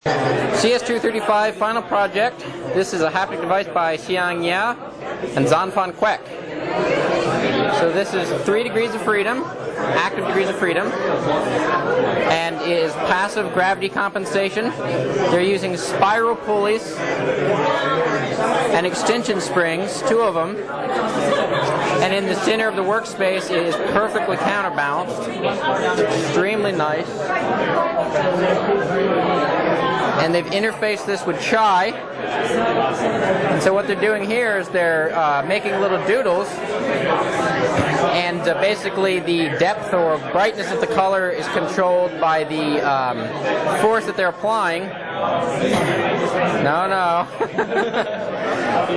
CS235 final project. This is a haptic device by Xiang Ya and Quek. So this is 3 degrees of freedom, active degrees of freedom, and it is passive gravity compensation. They're using spiral pulleys and extension springs, 2 of them, and in the center of the workspace it is perfectly counterbalanced. It's extremely nice. And they've interfaced this with Chai. And so what they're doing here is they're making little doodles, and basically the depth or brightness of the color is controlled by the force that they're applying. No.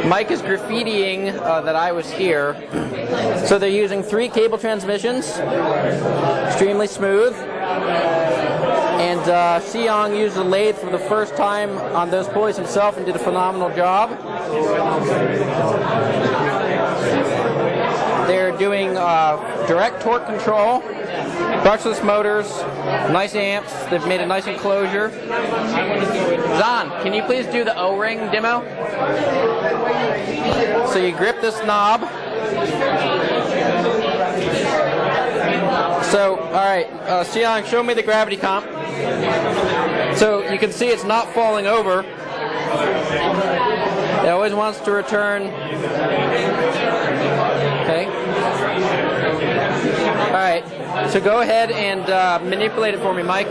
Mike is graffitiing that I was here. So they're using 3 cable transmissions, extremely smooth. And Xiang used the lathe for the first time on those pulleys himself and did a phenomenal job. They're doing direct torque control, brushless motors, nice amps. They've made a nice enclosure. Zan, can you please do the O-ring demo? So you grip this knob. So, alright, Xiang, show me the gravity comp. So you can see it's not falling over. It always wants to return. Okay. Alright, so go ahead and manipulate it for me, Mike.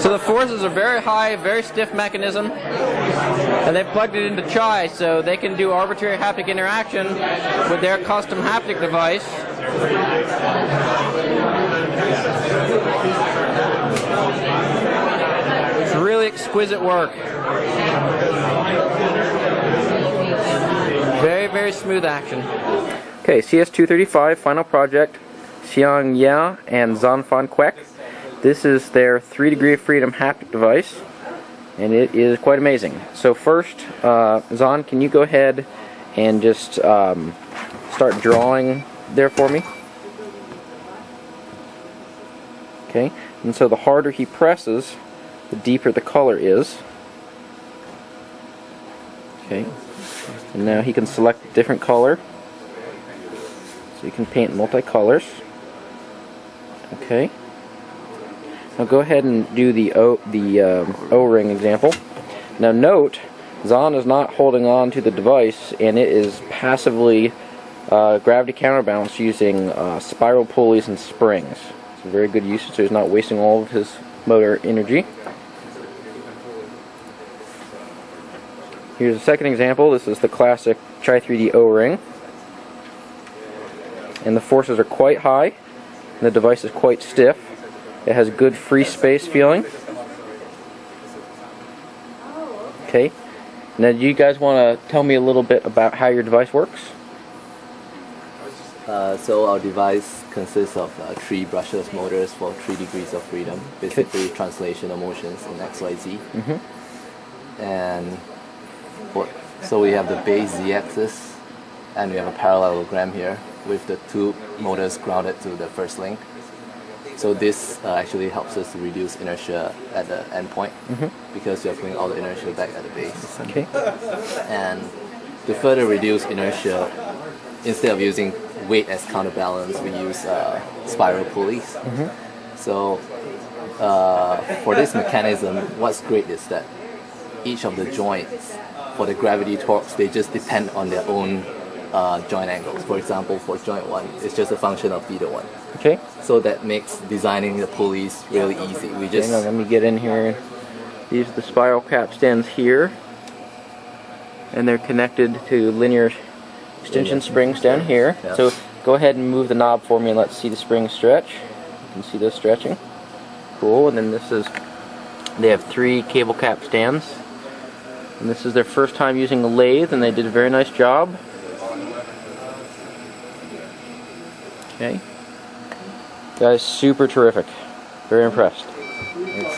So the forces are very high, very stiff mechanism, and they've plugged it into Chai so they can do arbitrary haptic interaction with their custom haptic device. It's really exquisite work. Very, very smooth action. Okay, CS235 final project, Xiang Ya and Quek. This is their 3 degree of freedom haptic device, and it is quite amazing. So first, Zan, can you go ahead and just start drawing there for me? Okay, and so the harder he presses, the deeper the color is. Okay, and now he can select a different color, so you can paint multicolors. Okay. Now go ahead and do the O-ring example. Now note, Zan is not holding on to the device, and it is passively gravity counterbalanced using spiral pulleys and springs. It's a very good usage, so he's not wasting all of his motor energy. Here's a second example. This is the classic Chai 3D O-ring. And the forces are quite high, and the device is quite stiff. It has good free space feeling. Okay. Now, do you guys want to tell me a little bit about how your device works? So our device consists of 3 brushless motors for 3 degrees of freedom, basically translational motions in XYZ. And so we have the base Z-axis, and we have a parallelogram here with the 2 motors grounded to the first link. So this actually helps us to reduce inertia at the endpoint, because you're putting all the inertia back at the base. Okay. And to further reduce inertia, instead of using weight as counterbalance, we use spiral pulleys. So for this mechanism, what's great is that each of the joints, for the gravity torques, they just depend on their own joint angles. For example, for joint 1, it's just a function of theta 1. Okay. So that makes designing the pulleys really easy. We just now let me get in here. These are the spiral cap stands here, and they're connected to linear extension springs down here. Yeah. So go ahead and move the knob for me and let's see the springs stretch. You can see those stretching. Cool. And then they have 3 cable cap stands, and this is their first time using the lathe, and they did a very nice job. Okay. Guys, super terrific. Very impressed. Thanks.